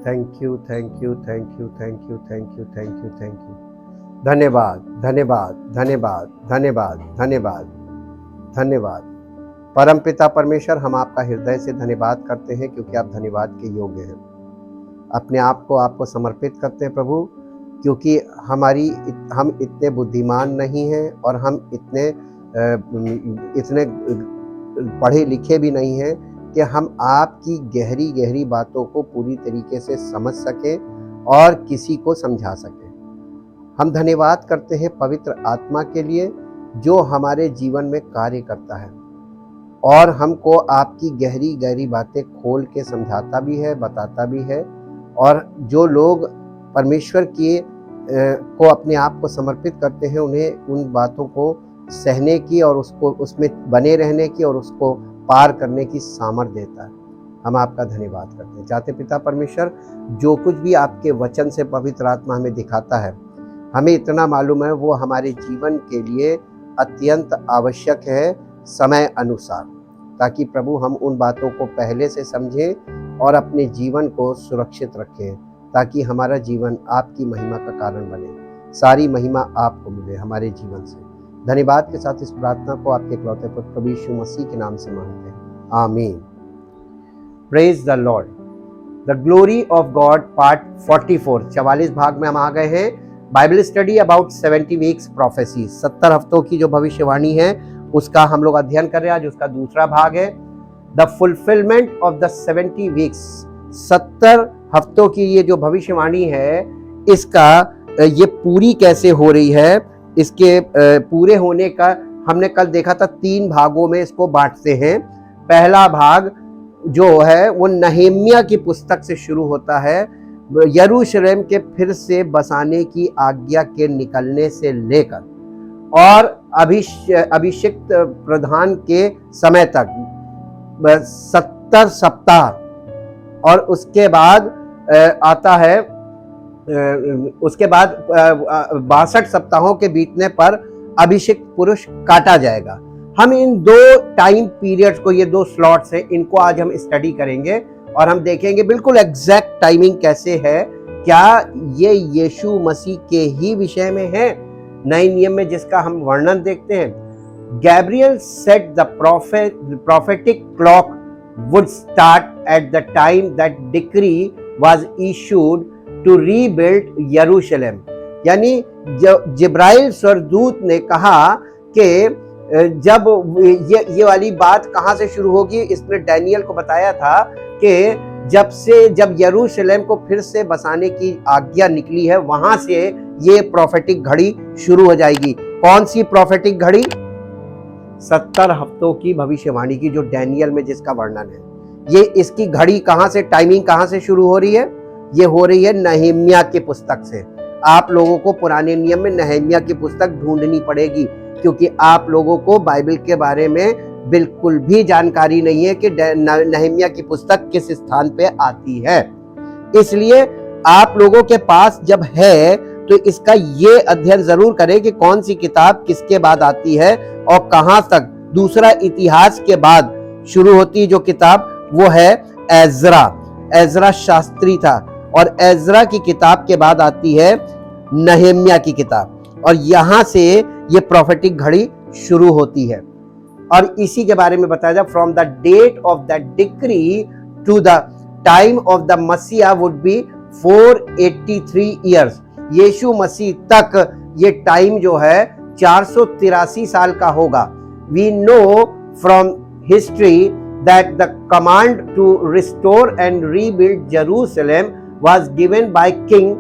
Thank you, thank you, thank you, thank you, thank you, thank you, thank you. धन्यवाद, धन्यवाद, धन्यवाद, धन्यवाद, धन्यवाद, धन्यवाद। परमपिता परमेश्वर, हम आपका हृदय से धन्यवाद करते हैं क्योंकि आप धन्यवाद के योग्य हैं। अपने आप को आपको समर्पित करते हैं प्रभु, क्योंकि हम इतने बुद्धिमान नहीं हैं और हम इतने पढ़े लिखे भी नहीं हैं कि हम आपकी गहरी गहरी बातों को पूरी तरीके से समझ सकें और किसी को समझा सकें। हम धन्यवाद करते हैं पवित्र आत्मा के लिए जो हमारे जीवन में कार्य करता है और हमको आपकी गहरी गहरी बातें खोल के समझाता भी है, बताता भी है। और जो लोग परमेश्वर को अपने आप को समर्पित करते हैं, उन्हें उन बातों को सहने की और उसमें बने रहने की और उसको पार करने की सामर्थ देता है। हम आपका धन्यवाद करते हैं। चाहते पिता परमेश्वर, जो कुछ भी आपके वचन से पवित्र आत्मा हमें दिखाता है, हमें इतना मालूम है वो हमारे जीवन के लिए अत्यंत आवश्यक है समय अनुसार, ताकि प्रभु हम उन बातों को पहले से समझें और अपने जीवन को सुरक्षित रखें, ताकि हमारा जीवन आपकी महिमा का कारण बने। सारी महिमा आपको मिले हमारे जीवन से। धन्यवाद के साथ इस प्रार्थना को आपके इकलौते पुत्र प्रभु यीशु मसीह के नाम से मांगते हैं, आमीन। Praise the Lord. The glory of God part 44, 44 भाग में हम आ गए हैं। Bible study about 70 weeks prophecy, 70 हफ्तों की जो भविष्यवाणी है उसका हम लोग अध्ययन कर रहे हैं। आज उसका दूसरा भाग है the fulfilment of the 70 weeks. 70 हफ्तों की ये जो भविष्यवाणी है, इसका ये पूरी कैसे हो रही है, इसके पूरे होने का हमने कल देखा था। 3 भागों में इसको बांटते हैं। पहला भाग जो है वो नहम्याह की पुस्तक से शुरू होता है, यरूशलेम के फिर से बसाने की आज्ञा के निकलने से लेकर और अभिषिक्त प्रधान के समय तक 70 सप्ताह। और उसके बाद आता है, उसके बाद 62 सप्ताहों के बीतने पर अभिषिक्त पुरुष काटा जाएगा। हम इन 2 टाइम पीरियड्स को, ये 2 स्लॉट्स हैं, इनको आज हम स्टडी करेंगे और हम देखेंगे बिल्कुल एग्जैक्ट टाइमिंग कैसे है। क्या ये यीशु मसीह के ही विषय में है, नए नियम में जिसका हम वर्णन देखते हैं। Gabriel set the prophetic clock would start at the time that decree was issued to rebuild Jerusalem। यानी जिब्राइल स्वर्गदूत ने कहा कि जब ये वाली बात कहाँ से शुरू होगी, इसने डैनियल को बताया था कि जब यरूशलेम को फिर से बसाने की आज्ञा निकली है, वहां से ये प्रोफेटिक घड़ी शुरू हो जाएगी। कौन सी प्रोफेटिक घड़ी? 70 हफ्तों की भविष्यवाणी की, जो डैनियल में जिसका वर्णन है। ये इसकी घड़ी कहां से, टाइमिंग कहां से शुरू हो रही है? ये हो रही है नहम्याह की पुस्तक से। आप लोगों को पुराने नियम में नहम्याह की पुस्तक ढूंढनी पड़ेगी, क्योंकि आप लोगों को बाइबल के बारे में बिल्कुल भी जानकारी नहीं है कि नहम्याह की पुस्तक किस स्थान पे आती है। इसलिए आप लोगों के पास जब है तो इसका ये अध्ययन जरूर करें कि कौन सी किताब किसके बाद आती है और कहां तक। दूसरा, इतिहास के बाद शुरू होती है जो किताब, वो है एजरा शास्त्री था, और एजरा की किताब के बाद आती है नहम्याह की किताब, और यहां से ये प्रोफेटिक घड़ी शुरू होती है। और इसी के बारे में बताया जाए, from the date of the decree to the time of the मसीहा would be 483 years. Yeshu Masih तक ये टाइम जो है 483 साल का होगा। We know from history that the command to restore and rebuild Jerusalem was given by King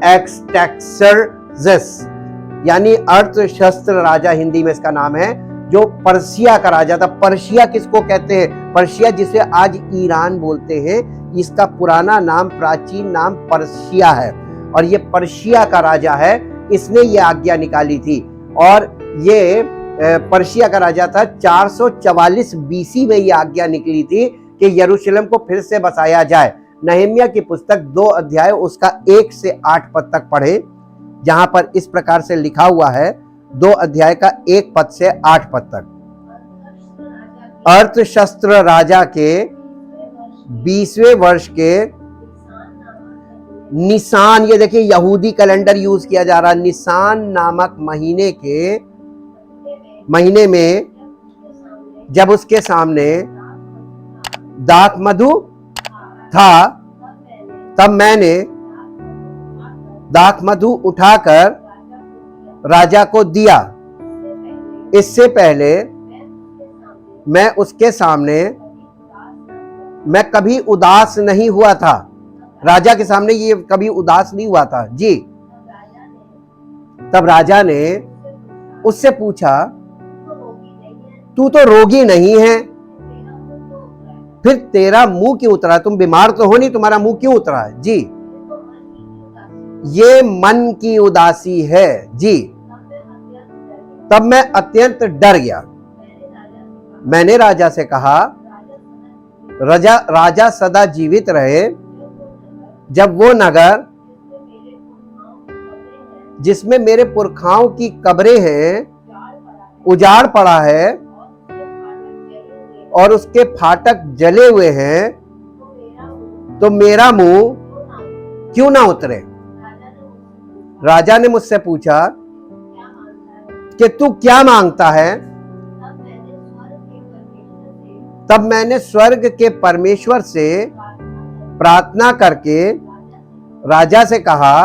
Artaxerxes, यानी अर्थशस्त्र राजा, हिंदी में इसका नाम है, जो पर्शिया का राजा था। पर्शिया किसको कहते हैं? पर्शिया जिसे आज ईरान बोलते हैं, इसका पुराना नाम, प्राचीन नाम पर्शिया है, और ये पर्शिया का राजा है। इसने ये आज्ञा निकाली थी, और ये पर्शिया का राजा था। 444 बीसी में ये आज्ञा निकली थी कि यरूशलेम को फिर से बसाया जाए। नहम्याह की पुस्तक 2 अध्याय उसका 1 से 8 पद तक पढ़े, जहां पर इस प्रकार से लिखा हुआ है, 2 अध्याय का 1 पद से 8 पद तक। अर्थशस्त्र राजा के 20वें वर्ष के निसान, ये देखिए यहूदी कैलेंडर यूज किया जा रहा है, निसान नामक महीने में जब उसके सामने दाख मधु था, तब मैंने दाख मधु उठाकर राजा को दिया। इससे पहले मैं उसके सामने मैं कभी उदास नहीं हुआ था। राजा के सामने ये कभी उदास नहीं हुआ था जी। तब राजा ने उससे पूछा, तू तो रोगी नहीं है, फिर तेरा मुंह क्यों उतरा? तुम बीमार तो हो नहीं, तुम्हारा मुंह क्यों उतरा है? जी, ये मन की उदासी है जी। तब मैं अत्यंत डर गया। मैंने राजा से कहा, राजा सदा जीवित रहे, जब वो नगर जिसमें मेरे पुरखाओं की कब्रें हैं उजाड़ पड़ा है और उसके फाटक जले हुए हैं, तो मेरा मुंह क्यों ना उतरे? राजा ने मुझसे पूछा कि तू क्या मांगता है? तब मैंने स्वर्ग के परमेश्वर से प्रार्थना करके राजा से कहा,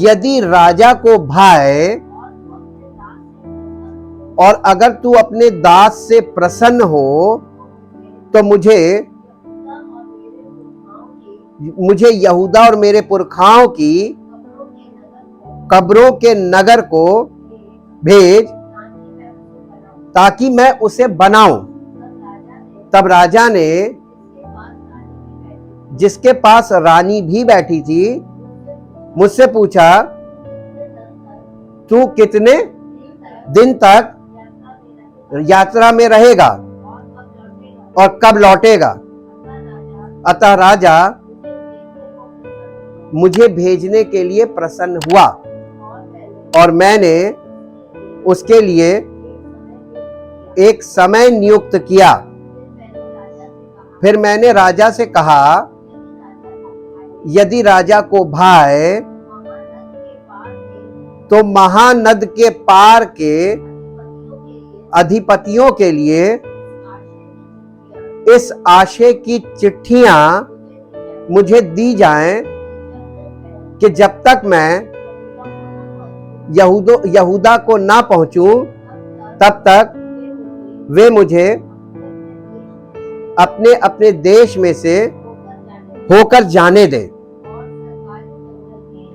यदि राजा को भाए और अगर तू अपने दास से प्रसन्न हो, तो मुझे यहूदा और मेरे पुरखाओं की कब्रों के नगर को भेज, ताकि मैं उसे बनाऊं। तब राजा ने, जिसके पास रानी भी बैठी थी, मुझसे पूछा, तू कितने दिन तक यात्रा में रहेगा और कब लौटेगा? अतः राजा मुझे भेजने के लिए प्रसन्न हुआ और मैंने उसके लिए एक समय नियुक्त किया। फिर मैंने राजा से कहा, यदि राजा को भाए तो महानद के पार के अधिपतियों के लिए इस आशय की चिट्ठियां मुझे दी जाएं कि जब तक मैं यहूदा को ना पहुंचूं, तब तक वे मुझे अपने अपने देश में से होकर जाने दें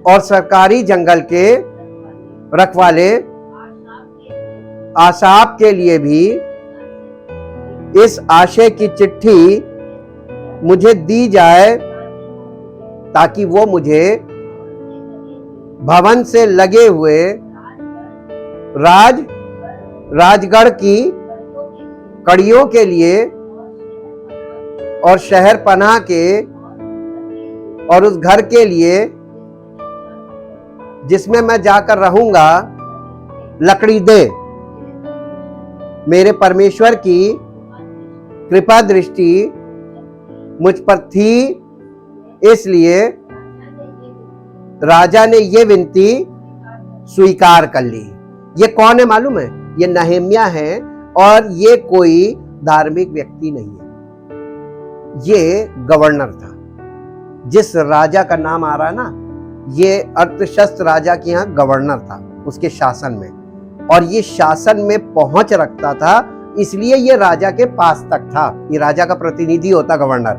और सरकारी जंगल के रखवाले आसाप के लिए भी इस आशय की चिट्ठी मुझे दी जाए, ताकि वो मुझे भवन से लगे हुए राजगढ़ की कड़ियों के लिए और शहर पनाह के और उस घर के लिए जिसमें मैं जाकर रहूंगा लकड़ी दे। मेरे परमेश्वर की कृपा दृष्टि मुझ पर थी, इसलिए राजा ने ये विनती स्वीकार कर ली। ये कौन है मालूम है? ये नहम्याह है और ये कोई धार्मिक व्यक्ति नहीं है, ये गवर्नर था। जिस राजा का नाम आ रहा है ना, ये अर्थशस्त्र राजा के यहाँ गवर्नर था, उसके शासन में, और ये शासन में पहुंच रखता था, इसलिए ये राजा के पास तक था। ये राजा का प्रतिनिधि होता गवर्नर,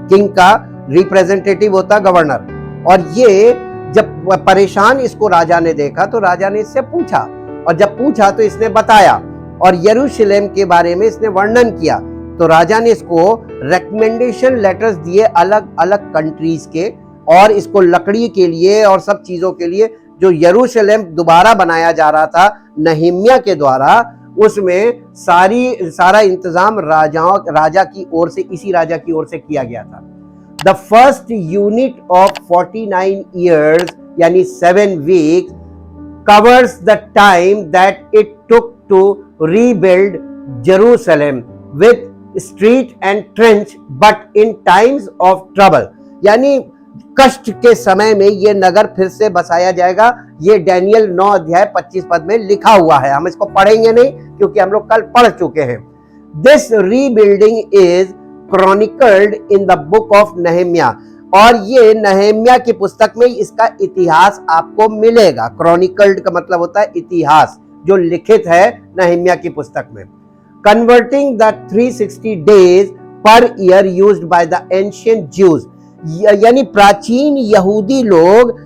किंग का रिप्रेजेंटेटिव होता गवर्नर। और ये जब परेशान इसको राजा ने देखा तो राजा ने इससे पूछा, और जब पूछा तो इसने बताया और यरूशलेम के बारे में इसने वर्णन किया। तो राजा ने इसको रिकमेंडेशन लेटर्स दिए अलग अलग कंट्रीज के, और इसको लकड़ी के लिए और सब चीजों के लिए जो यरूशलेम दोबारा बनाया जा रहा था नहम्याह के द्वारा, उसमें सारा इंतजाम राजा की ओर से, इसी राजा की ओर से किया गया था। The first unit of 49 years यानी 7 weeks covers the time that it took to rebuild Jerusalem with street and trench but in times of trouble, यानी कष्ट के समय में ये नगर फिर से बसाया जाएगा। ये डैनियल 9 अध्याय 25 पद में लिखा हुआ है। हम इसको पढ़ेंगे नहीं क्योंकि हम लोग कल पढ़ चुके हैं। This rebuilding is chronicled in the book of Nehemiah, और ये नहम्या की पुस्तक में इसका इतिहास आपको मिलेगा। क्रॉनिकल्ड का मतलब होता है इतिहास, जो लिखित है नहम्या की पुस्तक में। Converting the 360 days per year used by the ancient Jews, यानी प्राचीन यहूदी लोग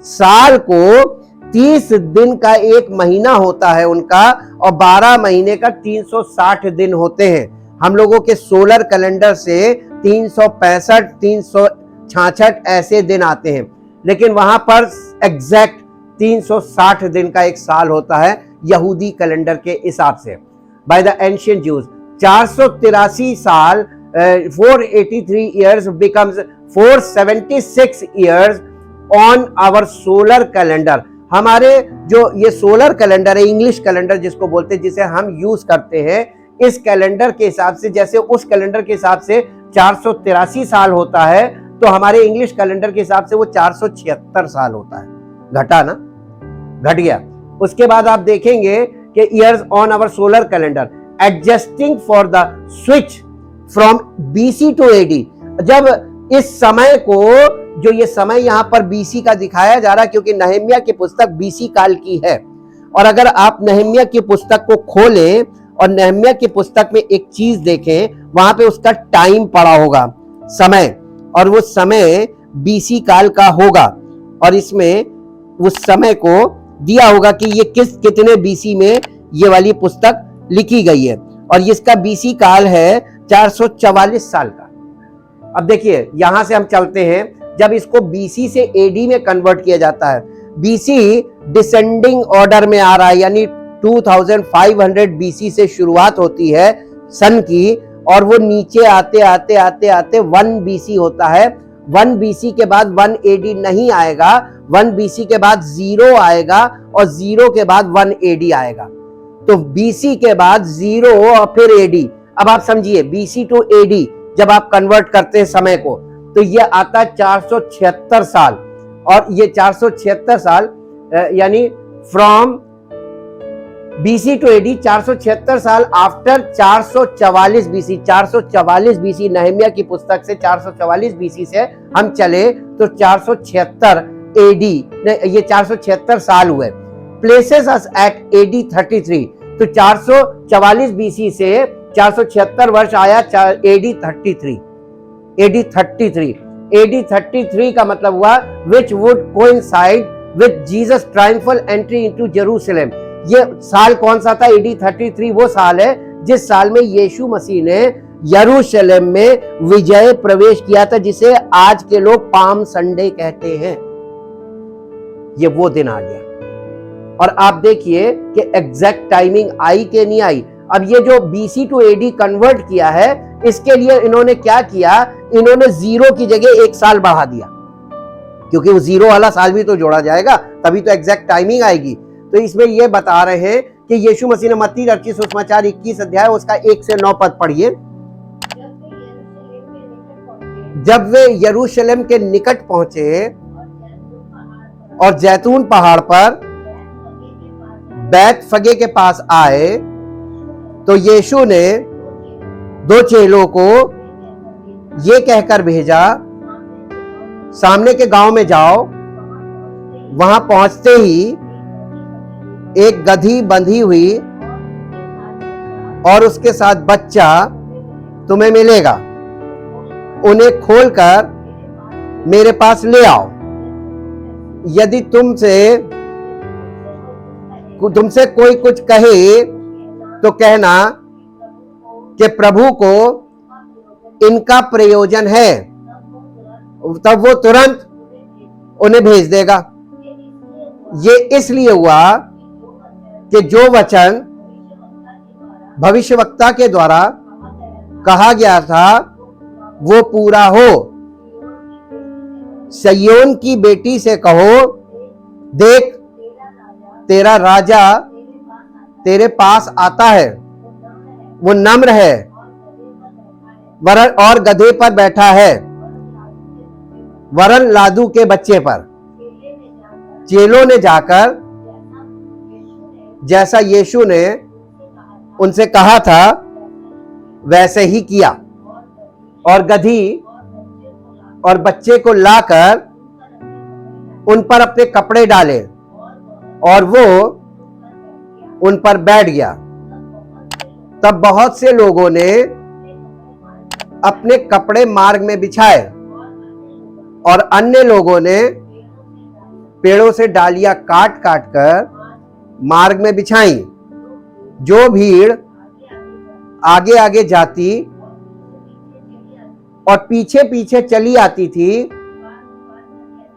साल को 30 दिन का एक महीना होता है उनका, और 12 महीने का 360 दिन होते हैं। हम लोगों के सोलर कैलेंडर से 365 366 ऐसे दिन आते हैं, लेकिन वहां पर एग्जैक्ट 360 दिन का एक साल होता है यहूदी कैलेंडर के हिसाब से। बाय द एंशिएंट ज्यूज 483 साल 483 years becomes 476 years on our solar calendar। हमारे जो ये सोलर कैलेंडर है, इंग्लिश कैलेंडर जिसको बोलते हैं, जिसे हम यूज करते हैं, इस कैलेंडर के हिसाब से, जैसे उस कैलेंडर के हिसाब से 483 साल होता है, तो हमारे इंग्लिश कैलेंडर के हिसाब से वो 476 साल होता है। घटा ना, घट गया। उसके बाद आप देखेंगे कि years on our solar calendar adjusting for the switch from BC to AD. जब इस समय को, जो ये समय यहां पर बीसी का दिखाया जा रहा है, क्योंकि नहम्या की पुस्तक बीसी काल की है, और अगर आप नहम्या की पुस्तक को खोलें और नहम्या की पुस्तक में एक चीज देखें, वहां पे उसका टाइम पड़ा होगा, समय, और वो समय बीसी काल का होगा, और इसमें उस समय को दिया होगा कि ये कितने बीसी में ये वाली पुस्तक लिखी गई है, और इसका बीसी काल है 444 साल का। अब देखिए यहां से हम चलते हैं, जब इसको बीसी से एडी में कन्वर्ट किया जाता है, बीसी डिसेंडिंग ऑर्डर में आ रहा है, यानी 2500 बीसी से शुरुआत होती है सन की, और वो नीचे आते आते आते आते 1 बीसी होता है। 1 बीसी के बाद 1 एडी नहीं आएगा, 1 बीसी के बाद 0 आएगा, और 0 के बाद 1 एडी आएगा। तो बीसी के बाद 0 और फिर एडी। अब आप समझिए, बीसी टू एडी जब आप कन्वर्ट करते हैं समय को, तो ये आता है 476 साल, और ये 476 साल यानी फ्रॉम बीसी टू एडी 476 साल आफ्टर 444 बीसी। 444 बीसी नहम्या की पुस्तक से 444 बीसी से हम चले तो 476 एडी, ये 476 साल हुए। प्लेसेस अस एट एडी 33, तो 444 बीसी से 476 वर्ष आया एडी 33। एडी 33, एडी 33 का मतलब हुआ which would coincide with Jesus triumphal entry into Jerusalem. ये साल कौन सा था? एडी 33 वो साल है जिस साल में यीशु मसीह ने यरूशलेम में विजय प्रवेश किया था, जिसे आज के लोग पाम संडे कहते हैं। ये वो दिन आ गया, और आप देखिए कि एग्जैक्ट टाइमिंग आई कि नहीं आई। अब ये जो बीसी टू एडी कन्वर्ट किया है, इसके लिए इन्होंने क्या किया, इन्होंने 0 की जगह 1 साल बढ़ा दिया, क्योंकि वो 0 वाला साल भी तो जोड़ा जाएगा, तभी तो एग्जैक्ट टाइमिंग आएगी। तो इसमें ये बता रहे हैं कि यीशु मसीह ने मत्ती रचित सुसमाचार 21 अध्याय उसका 1 से 9 पद पढ़िए। जब वे यरूशलेम के निकट पहुंचे और जैतून पहाड़ पर बैत फगे के पास आए, तो यीशु ने 2 चेलों को ये कहकर भेजा, सामने के गांव में जाओ। वहां पहुंचते ही एक गधी बंधी हुई और उसके साथ बच्चा तुम्हें मिलेगा, उन्हें खोलकर मेरे पास ले आओ। यदि तुमसे कोई कुछ कहे तो कहना कि प्रभु को इनका प्रयोजन है, तब वो तुरंत उन्हें भेज देगा। ये इसलिए हुआ कि जो वचन भविष्यवक्ता के द्वारा कहा गया था वो पूरा हो। सिय्योन की बेटी से कहो, देख तेरा राजा तेरे पास आता है, वो नम्र है, वरन और गधे पर बैठा है, वरन लादू के बच्चे पर। चेलों ने जाकर जैसा यीशु ने उनसे कहा था वैसे ही किया, और गधी और बच्चे को लाकर उन पर अपने कपड़े डाले और वो उन पर बैठ गया। तब बहुत से लोगों ने अपने कपड़े मार्ग में बिछाए और अन्य लोगों ने पेड़ों से डालियां काट काट कर मार्ग में बिछाई। जो भीड़ आगे आगे जाती और पीछे पीछे चली आती थी,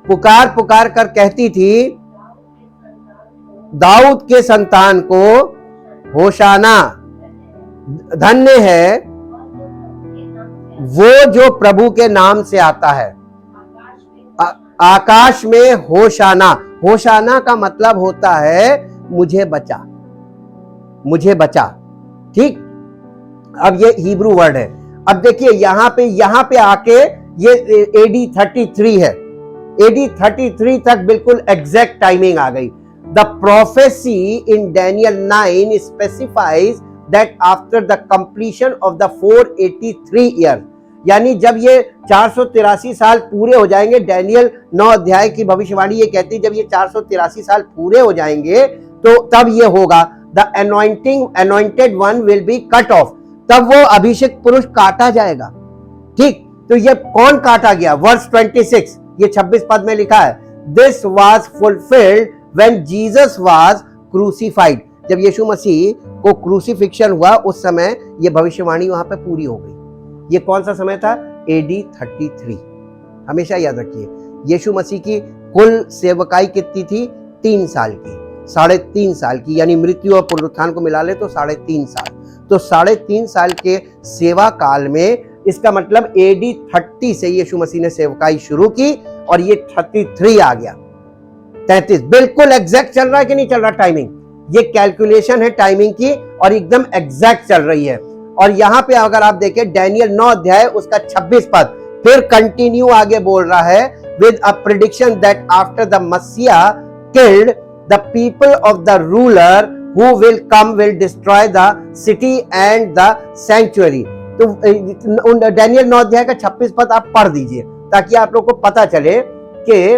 पुकार पुकार कर कहती थी, दाऊद के संतान को होशाना, धन्य है वो जो प्रभु के नाम से आता है, आकाश में होशाना। होशाना का मतलब होता है मुझे बचा, मुझे बचा। ठीक, अब ये हिब्रू वर्ड है। अब देखिए यहां पे आके ये AD 33 है। AD 33 तक बिल्कुल एग्जैक्ट टाइमिंग आ गई। The prophecy in Daniel 9 specifies that after the completion of the 483 year, यानी जब ये 483 साल पूरे हो जाएंगे, डैनियल 9 अध्याय की भविष्यवाणी ये कहती है जब ये 483 साल पूरे हो जाएंगे तो तब ये होगा, the anointed one will be cut off, तब वो अभिषेक पुरुष काटा जाएगा। ठीक, तो ये कौन काटा गया? वर्स 26, ये 26 पद में लिखा है, this was fulfilled when Jesus was crucified. जब यीशु मसीह को क्रूसिफिक्शन हुआ उस समय ये भविष्यवाणी वहां पे पूरी हो गई। ये कौन सा समय था? AD 33। हमेशा याद रखिए, यीशु मसीह की कुल सेवकाई कितनी थी? 3 साल की, 3.5 साल की, यानी मृत्यु और पुनरुत्थान को मिला ले तो 3.5 साल। तो 3.5 साल के सेवा काल में, इसका मतलब AD 30 से यीशु मसीह ने सेवकाई शुरू की और ये 33 आ गया, 33 बिल्कुल एग्जैक्ट चल रहा है कि नहीं चल रहा टाइमिंग? ये कैलकुलेशन है टाइमिंग की और एकदम एग्जैक्ट चल रही है। और यहां पे अगर आप देखें डैनियल 9 अध्याय उसका 26 पद फिर कंटिन्यू आगे बोल रहा है, with a prediction that after the Messiah killed the people of the ruler who will come will destroy the city and the sanctuary. तो डैनियल 9 अध्याय का 26 पद आप पढ़ दीजिए ताकि आप लोग को पता चले कि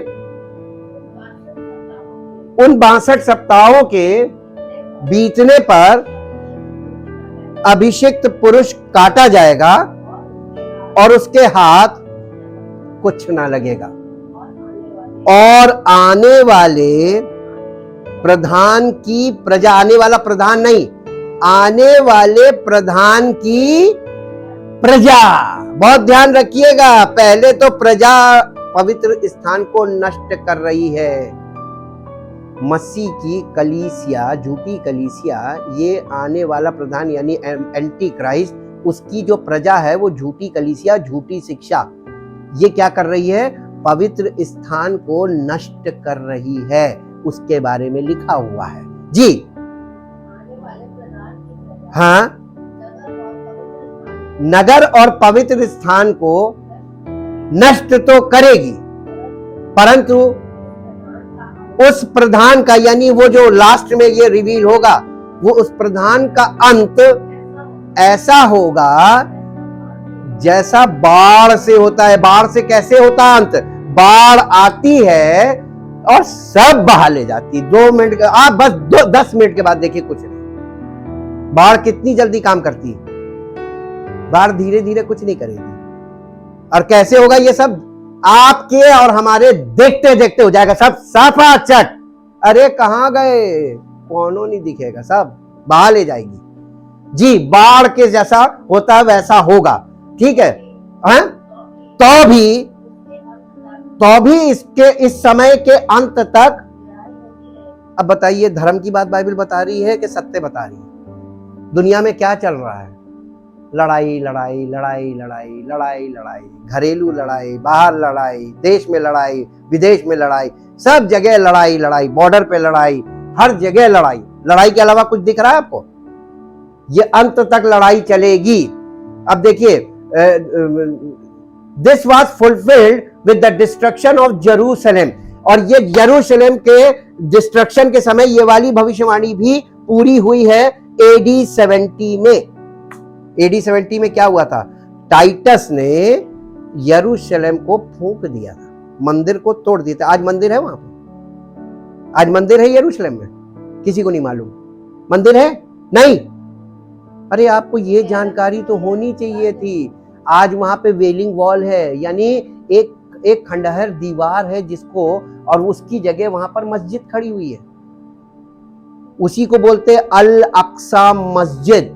उन 62 सप्ताहों के बीतने पर अभिषिक्त पुरुष काटा जाएगा और उसके हाथ कुछ ना लगेगा, और आने वाले प्रधान की प्रजा, आने वाला प्रधान नहीं, आने वाले प्रधान की प्रजा, बहुत ध्यान रखिएगा, पहले तो प्रजा पवित्र स्थान को नष्ट कर रही है। मसीह की कलीसिया, झूठी कलीसिया, ये आने वाला प्रधान यानी एंटी क्राइस्ट, उसकी जो प्रजा है वो झूठी कलीसिया, झूठी शिक्षा, ये क्या कर रही है? पवित्र स्थान को नष्ट कर रही है। उसके बारे में लिखा हुआ है जी। हाँ, नगर और पवित्र स्थान को नष्ट तो करेगी, परंतु उस प्रधान का, यानी वो जो लास्ट में ये रिवील होगा, वो उस प्रधान का अंत ऐसा होगा जैसा बाढ़ से होता है। बाढ़ से कैसे होता है अंत? बाढ़ आती है और सब बहा ले जाती है। 2 मिनट का, आप बस 10 मिनट के बाद देखिए कुछ नहीं। बाढ़ कितनी जल्दी काम करती है, बाढ़ धीरे धीरे कुछ नहीं करेगी। और कैसे होगा ये सब? आपके और हमारे देखते देखते हो जाएगा सब साफा चट। अरे कहां गए, कौनों नहीं दिखेगा, सब बहा ले जाएगी जी। बाढ़ के जैसा होता है वैसा होगा, ठीक है? तो भी इसके इस समय के अंत तक, अब बताइए धर्म की बात बाइबल बता रही है कि सत्य बता रही है? दुनिया में क्या चल रहा है? लड़ाई लड़ाई लड़ाई लड़ाई लड़ाई लड़ाई, घरेलू लड़ाई, बाहर लड़ाई, देश में लड़ाई, विदेश में लड़ाई, सब जगह लड़ाई लड़ाई, बॉर्डर पे लड़ाई, हर जगह लड़ाई। लड़ाई के अलावा कुछ दिख रहा है आपको? ये अंत तक लड़ाई चलेगी। अब देखिए, this was fulfilled with the destruction of Jerusalem, और ये यरूशलेम के डिस्ट्रक्शन के समय ये वाली भविष्यवाणी भी पूरी हुई है एडी 70 में। एडी 70 में क्या हुआ था? टाइटस ने यरूशलेम को फूंक दिया था, मंदिर को तोड़ दिया था। आज मंदिर है वहां पर, आज मंदिर है यरूशलेम में? किसी को नहीं मालूम मंदिर है? नहीं। अरे आपको ये जानकारी तो होनी चाहिए थी। आज वहां पे वेलिंग वॉल है, यानी एक खंडहर दीवार है जिसको, और उसकी जगह वहां पर मस्जिद खड़ी हुई है, उसी को बोलते अल अक्सा मस्जिद।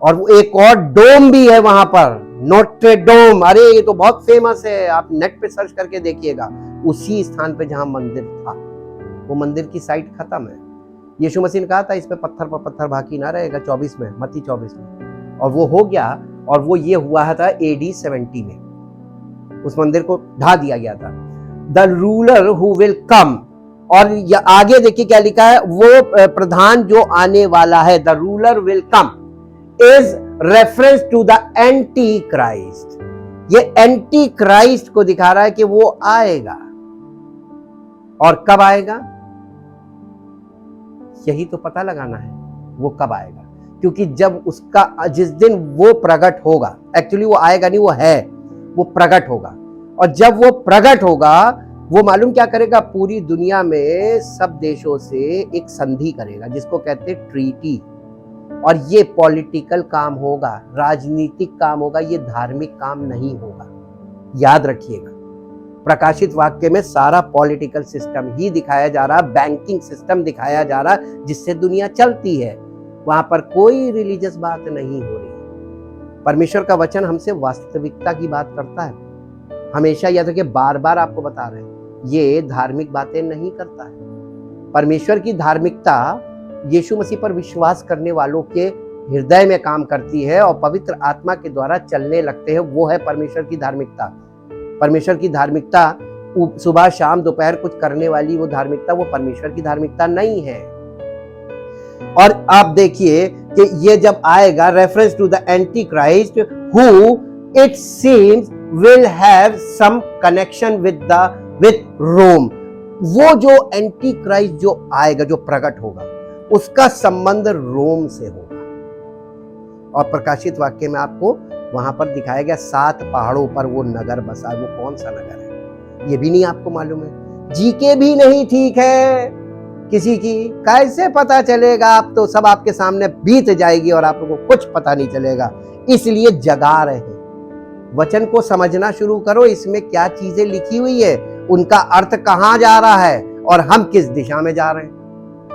और एक और डोम भी है वहां पर, नोट्रे डोम। अरे ये तो बहुत फेमस है, आप नेट पे सर्च करके देखिएगा। उसी स्थान पे जहां मंदिर था, वो मंदिर की साइट खत्म है। यीशु मसीह ने कहा था इस पे पत्थर पर पत्थर बाकी ना रहेगा, 24 में, मत्ती 24 में, और वो हो गया। और वो ये हुआ था एडी 70 में, उस मंदिर को ढा दिया गया था। द रूलर हु विल कम, और आगे देखिए क्या लिखा है, वो प्रधान जो आने वाला है, the ruler will come is reference to the anti Christ. ये एंटी क्राइस्ट को दिखा रहा है कि वो आएगा। और कब आएगा, यही तो पता लगाना है, वो कब आएगा। क्योंकि जब उसका, जिस दिन वो प्रकट होगा, एक्चुअली वो आएगा नहीं, वो है, वो प्रकट होगा। और जब वो प्रकट होगा, वो मालूम क्या करेगा, पूरी दुनिया में सब देशों से एक संधि करेगा, जिसको कहते हैं ट्रीटी। और ये पॉलिटिकल काम होगा, राजनीतिक काम होगा, ये धार्मिक काम नहीं होगा। याद रखिएगा, प्रकाशित वाक्य में सारा पॉलिटिकल सिस्टम ही दिखाया जा रहा, बैंकिंग सिस्टम दिखाया जा रहा, जिससे दुनिया चलती है। वहां पर कोई रिलीजियस बात नहीं हो रही। परमेश्वर का वचन हमसे वास्तविकता की बात करता है। हमेशा याद रखिए, बार बार आपको बता रहे हैं, ये धार्मिक बातें नहीं करता है। परमेश्वर की धार्मिकता यीशु मसीह पर विश्वास करने वालों के हृदय में काम करती है और पवित्र आत्मा के द्वारा चलने लगते हैं। वो है परमेश्वर की धार्मिकता। परमेश्वर की धार्मिकता सुबह शाम दोपहर कुछ करने वाली वो धार्मिकता, वो परमेश्वर की धार्मिकता नहीं है। और आप देखिए कि ये जब आएगा, reference to the anti Christ who it seems will have some connection with Rome. वो जो एंटी क्राइस्ट जो आएगा, जो प्रकट होगा, उसका संबंध रोम से होगा। और प्रकाशित वाक्य में आपको वहां पर दिखाया गया 7 पहाड़ों पर वो नगर बसा। वो कौन सा नगर है ये भी नहीं आपको मालूम है। जीके भी नहीं ठीक है किसी की, कैसे पता चलेगा? आप तो सब आपके सामने बीत जाएगी और आप लोगों को कुछ पता नहीं चलेगा। इसलिए जगा रहे हैं, वचन को समझना शुरू करो, इसमें क्या चीजें लिखी हुई है, उनका अर्थ कहां जा रहा है और हम किस दिशा में जा रहे हैं,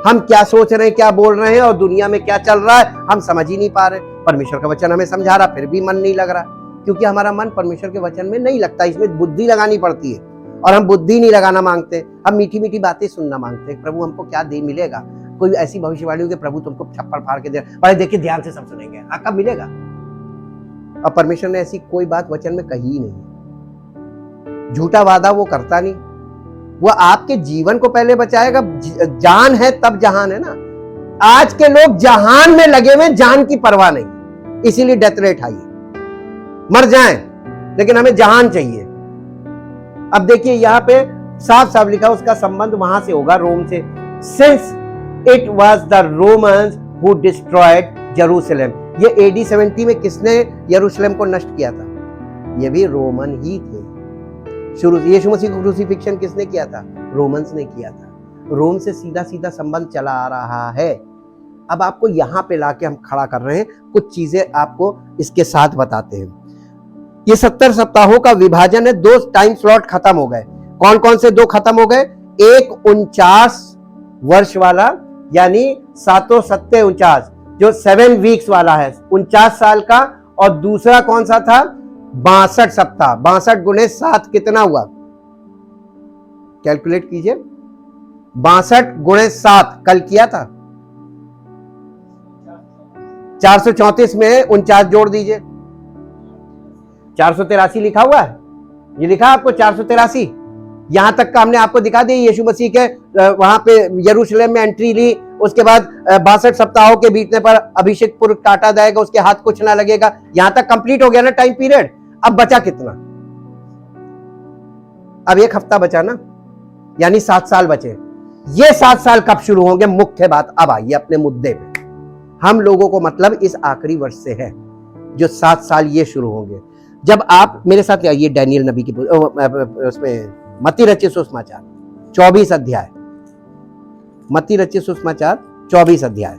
हम क्या सोच रहे हैं, क्या बोल रहे हैं, और दुनिया में क्या चल रहा है, हम समझ ही नहीं पा रहे। परमेश्वर का वचन हमें समझा रहा, फिर भी मन नहीं लग रहा, क्योंकि हमारा मन परमेश्वर के वचन में नहीं लगता। इसमें बुद्धि लगानी पड़ती है, और हम बुद्धि नहीं लगाना मांगते, हम मीठी मीठी बातें सुनना मांगते हैं। प्रभु हमको क्या दे मिलेगा? कोई ऐसी भविष्यवाणी हो कि प्रभु तुमको छप्पर फाड़ के दे, अरे देखिए ध्यान से सब सुनेंगे, कब मिलेगा? और परमेश्वर ने ऐसी कोई बात वचन में कही ही नहीं। झूठा वादा वो करता नहीं। वो आपके जीवन को पहले बचाएगा। जान है तब जहान है ना। आज के लोग जहान में लगे हुए, जान की परवाह नहीं, इसीलिए डेथ रेट हाई है। मर जाएं, लेकिन हमें जहान चाहिए। अब देखिए यहां पे साफ साफ लिखा, उसका संबंध वहां से होगा, रोम से। Since it was the Romans who destroyed Jerusalem. ये एडी 70 में किसने यरूशलेम को नष्ट किया था? ये भी रोमन ही थे। शुरू यीशु मसीह को क्रूसिफिक्शन किसने किया था? रोमन्स ने किया था। रोम से सीधा सीधा संबंध चला आ रहा है। अब आपको यहां पे लाके हम खड़ा कर रहे हैं, कुछ चीजें आपको इसके साथ बताते हैं। ये 70 सप्ताहों का विभाजन है। 2 टाइम स्लॉट खत्म हो गए। कौन कौन से 2 खत्म हो गए? एक 49 वर्ष वाला, यानी 7 7 49, जो 7 वीक्स वाला है, 49 साल का। और दूसरा कौन सा था? 62 सप्ताह। 62 गुने 7 कितना हुआ? कैलकुलेट कीजिए। 62 गुणे 7 कल किया था। 434 में 49 जोड़ दीजिए। 483 लिखा हुआ है, ये लिखा आपको 483। यहां तक का हमने आपको दिखा दिया यीशु मसीह के वहां पे यरूशलेम में एंट्री ली, उसके बाद 62 सप्ताहों के बीतने पर अभिषेक पुर काटा जाएगा, उसके हाथ कुछ ना लगेगा। यहां तक कंप्लीट हो गया ना टाइम पीरियड। अब बचा कितना? अब 1 हफ्ता बचा ना, यानी 7 साल बचे। ये 7 साल कब शुरू होंगे? मुख्य बात अब आइए अपने मुद्दे पे। हम लोगों को मतलब इस आखिरी वर्ष से है, जो 7 साल ये शुरू होंगे। जब आप मेरे साथ आइए डैनियल नबी की उसमें मत्ती रचित सुसमाचार 24 अध्याय, मत्ती रचित सुसमाचार 24 अध्याय।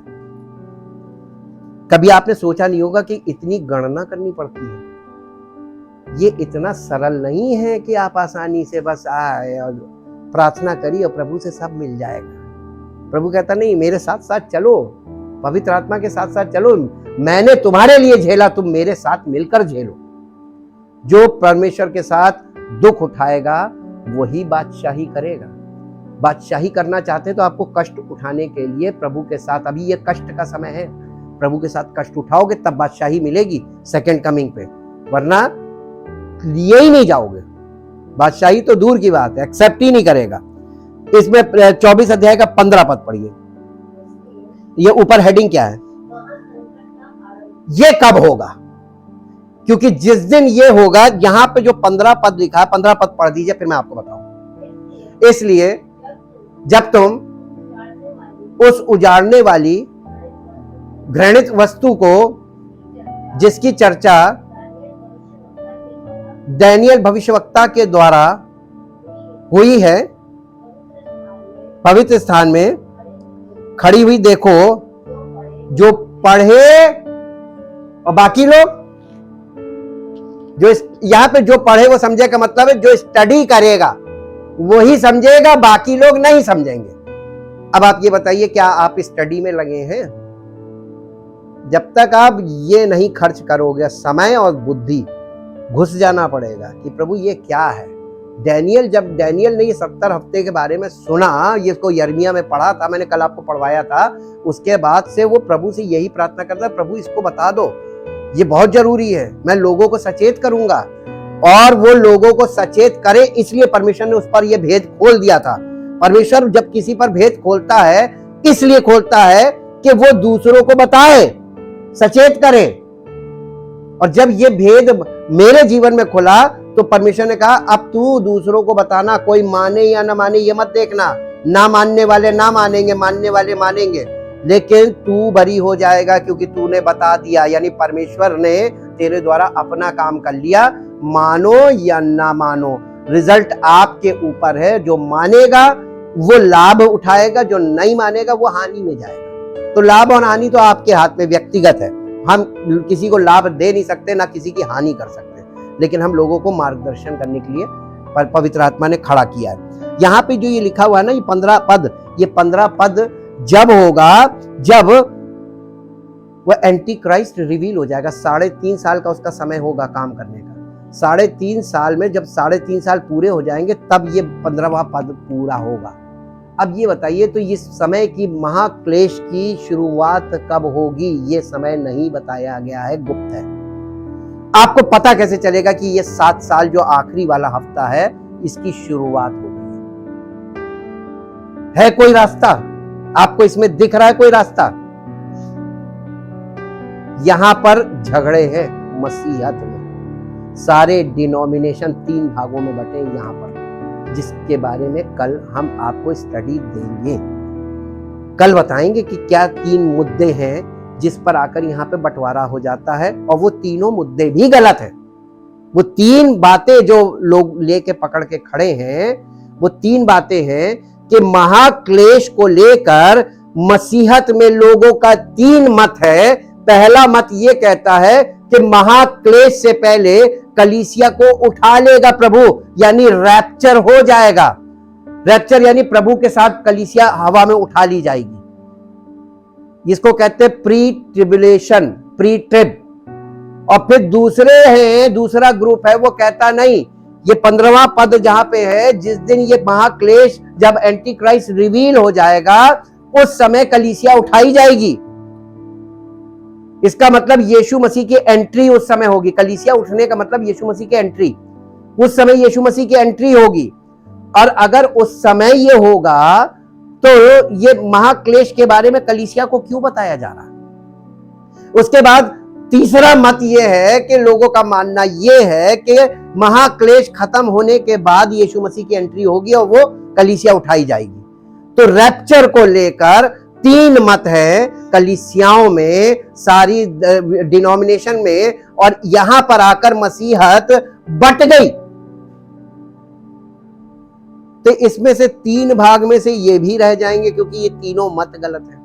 कभी आपने सोचा नहीं होगा कि इतनी गणना करनी पड़ती है। ये इतना सरल नहीं है कि आप आसानी से बस आए और प्रार्थना करिए और प्रभु से सब मिल जाएगा। प्रभु कहता नहीं, मेरे साथ साथ चलो, पवित्र आत्मा के साथ साथ चलो, मैंने तुम्हारे लिए झेला, तुम मेरे साथ मिलकर झेलो। जो परमेश्वर के साथ दुख उठाएगा वही बादशाही करेगा। बादशाही करना चाहते हैं तो आपको कष्ट उठाने के लिए प्रभु के साथ, अभी ये कष्ट का समय है, प्रभु के साथ कष्ट उठाओगे तब बादशाही मिलेगी सेकंड कमिंग पे, वरना लिए ही नहीं जाओगे। बादशाही तो दूर की बात है, एक्सेप्ट ही नहीं करेगा। इसमें 24 अध्याय का 15 पद पढ़िए। ये ऊपर हेडिंग क्या है? ये कब होगा? क्योंकि जिस दिन ये होगा, यहां पे जो 15 पद लिखा है, 15 पद पढ़ दीजिए फिर मैं आपको बताऊं। इसलिए जब तुम उस उजाड़ने वाली घृणित वस्तु को, जिसकी चर्चा दानियेल भविष्यवक्ता के द्वारा हुई है, पवित्र स्थान में खड़ी हुई देखो, जो पढ़े और बाकी लोग, जो यहां पे जो पढ़े वो समझे का मतलब है जो स्टडी करेगा वही समझेगा, बाकी लोग नहीं समझेंगे। अब आप ये बताइए, क्या आप स्टडी में लगे हैं? जब तक आप ये नहीं खर्च करोगे समय और बुद्धि, घुस जाना पड़ेगा कि प्रभु ये क्या है। जब डैनियल ने ये 70 हफ्ते के बारे में सुना, ये इसको यर्मिया में पढ़ा था, मैंने कल आपको पढ़वाया था, उसके बाद से वो प्रभु से यही प्रार्थना करता है, प्रभु इसको बता दो, ये बहुत जरूरी है, मैं लोगों को सचेत करूंगा। और वो लोगों को सचेत करे, इसलिए परमेश्वर ने उस पर यह भेद खोल दिया था। परमेश्वर जब किसी पर भेद खोलता है इसलिए खोलता है कि वो दूसरों को बताए, सचेत करे। और जब ये भेद मेरे जीवन में खुला तो परमेश्वर ने कहा, अब तू दूसरों को बताना, कोई माने या ना माने ये मत देखना, ना मानने वाले ना मानेंगे, मानने वाले मानेंगे, लेकिन तू बरी हो जाएगा क्योंकि तूने बता दिया। यानी परमेश्वर ने तेरे द्वारा अपना काम कर लिया। मानो या ना मानो, रिजल्ट आपके ऊपर है। जो मानेगा वो लाभ उठाएगा, जो नहीं मानेगा वो हानि में जाएगा। तो लाभ और हानि तो आपके हाथ में व्यक्तिगत है। हम किसी को लाभ दे नहीं सकते, ना किसी की हानि कर सकते, लेकिन हम लोगों को मार्गदर्शन करने के लिए पवित्र आत्मा ने खड़ा किया है। यहाँ पे जो ये लिखा हुआ है ना, ये 15 पद, ये 15 पद जब होगा जब वह एंटी क्राइस्ट रिवील हो जाएगा। 3.5 साल का उसका समय होगा काम करने का। 3.5 साल में जब 3.5 साल पूरे हो जाएंगे तब ये 15वां पद पूरा होगा। अब ये बताइए, तो इस समय की महाक्लेश की शुरुआत कब होगी? ये समय नहीं बताया गया है, गुप्त है। आपको पता कैसे चलेगा कि ये 7 साल जो आखिरी वाला हफ्ता है इसकी शुरुआत होगी? है कोई रास्ता आपको इसमें दिख रहा है? कोई रास्ता? यहां पर झगड़े हैं मसीहत में। सारे डिनोमिनेशन 3 भागों में बटे यहां पर, जिसके बारे में कल हम आपको स्टडी देंगे। कल बताएंगे कि क्या 3 मुद्दे हैं जिस पर आकर यहां पे बंटवारा हो जाता है, और वो तीनों मुद्दे भी गलत हैं। वो 3 बातें जो लोग लेके पकड़ के खड़े हैं, वो 3 बातें हैं कि महाक्लेश को लेकर मसीहत में लोगों का 3 मत है। पहला मत ये कहता है कि महाक्लेश से पहले कलीसिया को उठा लेगा प्रभु, यानी रैप्चर हो जाएगा। रैप्चर यानी प्रभु के साथ कलीसिया हवा में उठा ली जाएगी। इसको कहते हैं प्री ट्रिबुलेशन, प्री ट्रिब। और फिर दूसरा ग्रुप है, वो कहता नहीं, ये 15वां पद जहां पे है, जिस दिन ये महाक्लेश, जब एंटी क्राइस्ट रिवील हो जाएगा उस समय कलीसिया उठाई जाएगी। इसका मतलब यीशु मसीह की एंट्री उस समय होगी। कलीसिया उठने का मतलब यीशु मसीह की एंट्री, उस समय यीशु मसीह की एंट्री होगी। और अगर उस समय ये होगा तो ये महाक्लेश के बारे में कलीसिया को क्यों बताया जा रहा है? उसके बाद तीसरा मत ये है कि लोगों का मानना ये है कि महाक्लेश खत्म होने के बाद यीशु मसीह की एंट्री होगी और वो कलीसिया उठाई जाएगी। तो रैप्चर को लेकर 3 मत है कलीसियाओं में, सारी डिनोमिनेशन में, और यहां पर आकर मसीहत बट गई। तो इसमें से 3 भाग में से ये भी रह जाएंगे क्योंकि ये तीनों मत गलत है।